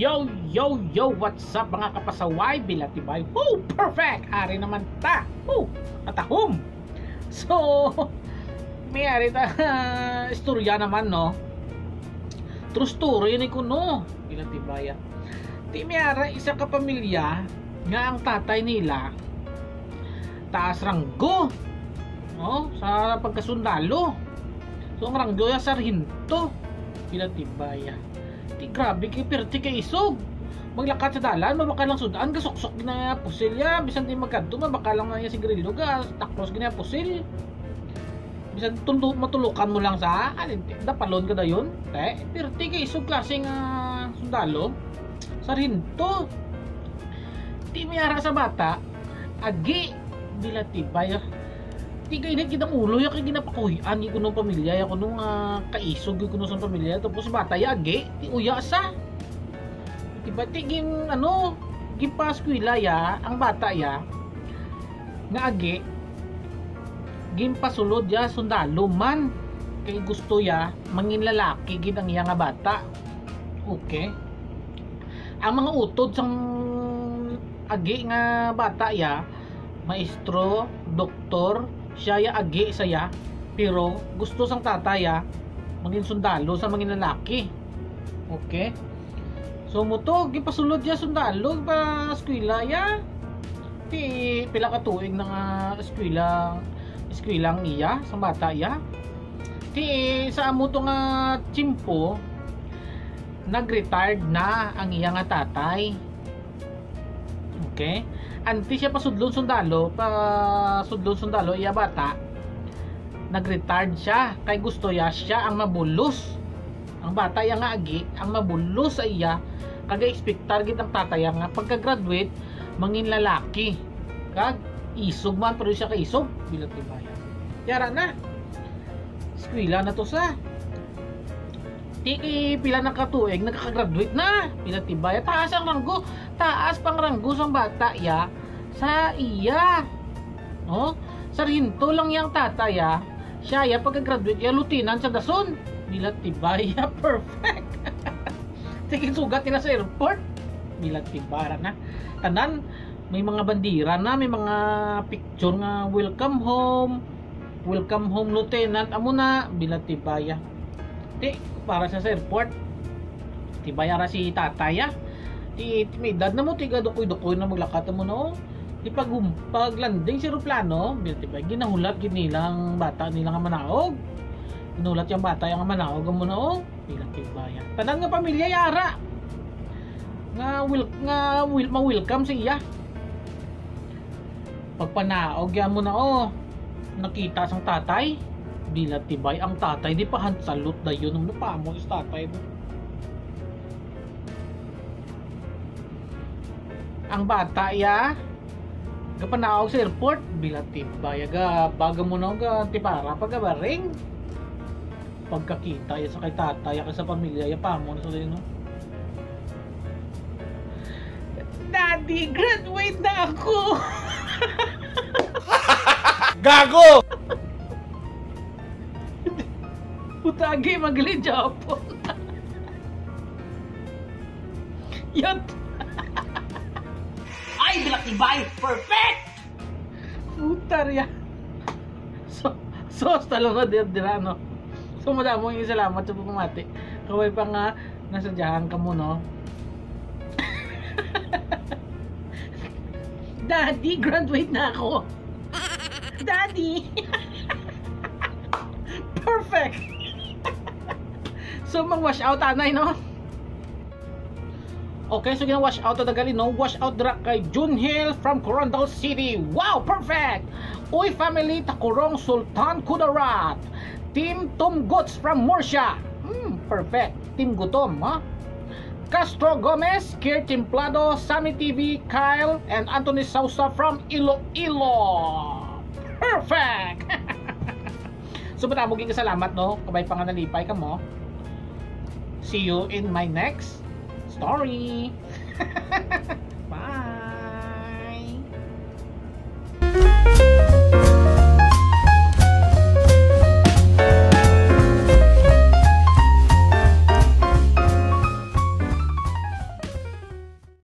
Yo, what's up mga kapasaway, bilatibay. Woo, perfect! Ari naman ta. Woo, atahom. So, may ari ta istorya naman, no? True story ni kuno, bilatibay. Ti may ara isa ka pamilya nga ang tatay nila taas ranggo, no? Sa pagkasundalo. So, ang ranggo ya sarhinto, bilatibay. Ti grabe kay perti kay isog. Maglakad sa dalan, mabakalang sudan, gasuksok gina pusil ya, bisan di magkanto, mabakalang na niya sigrillo, taklos gina pusil. Bisan matulukan mo lang sa dapalon ka dayon. Perti kay isog klaseng sundalo. Sarhinto. Ti miyara sa bata, agi bilatibay. Ti kay kita ulo ya kay ginapakuyan ni kuno pamilya ya kuno kaisog yung kuno sa pamilya tapos bata ya agi ti uya sa diba ti gin gimpaskwila ya ang bata ya nga agi gimpasulod ya sundalo man kay gusto ya mangin lalaki gid ang iya nga bata. Okay, ang mga utod sang agi nga bata ya maestro, doktor, siya ya agi saya, pero gusto sang tataya maging sundalo sa mga lalaki. Okay, so muto gipasulod ya sundalo pa eskwela ya ti pila ka tuig na eskwelang iya sa bata ya ti sa amo to nga tiyempo nag-retired na ang iya nga tatay. Okay, anti siya pasudlon sundalo iya bata nag-retired siya kay gusto siya ang mabulos ang bata ya nga agi ang mabulos sa iya kag expectar gid ang tatay nga pagka-graduate mangin lalaki kag isog man pero siya kay isog bilatibay yara na eskwela na to sa ti pila na katuig nagka-graduate na bilatibay taas ang ranggo taas pang ranggo sang bata ya sa iya, no? Sarhinto lang yang tataya siya ya pagka-graduate ya lutinan sa dason bilatibay ya perfect. Tigil sugat nila sa airport bilatibara na tanan may mga bandira na may mga picture nga welcome home lieutenant amo na bilatibay ti para sa airport tibayara si tataya ti may edad na mo tiga dukoy na maglakad mo no di paglanding si aeroplano bilatibay ginahulat gid nilang bata nilang manaog ginulat yung bata yung manaog mo no bilatibay tanan nga pamilya yara nga ma-welcome siya pagpanaog yan mo na nakita sang tatay bilatibay ang tatay di pa hansalot dayon nung napamo sa tatay mo. Ang bata ya gapanaog sa airport bilatibay ga baga mo na ga tipara pagabaring pagkakita ya sa kay tatay ka sa pamilya ya pamo na sa no. Daddy, graduate na ako. Gago! Putagi magaling Japon. Yun. Ay, bilatibay! Perfect! Putar ya. So talo na dira no. So madamo yung salamat sa pagmamati. Kaway pa nga nasadyahan ka mo no. Daddy, graduate na ako. Daddy. Perfect. So mag-wash out anay no. Okay, so gina-wash out na gali no. Wash out dira kay Junhill from Corondal City. Wow, perfect. Uy family Takurong Sultan Kudarat. Team Tom Goods from Murcia. Perfect. Team Gutom, ha? Castro Gomez, Kier Templado, Sammy TV, Kyle, and Anthony Sousa from Iloilo. Perfect. So maraming salamat no. Kabay pa nga nalipay ka mo. See you in my next story. Bye.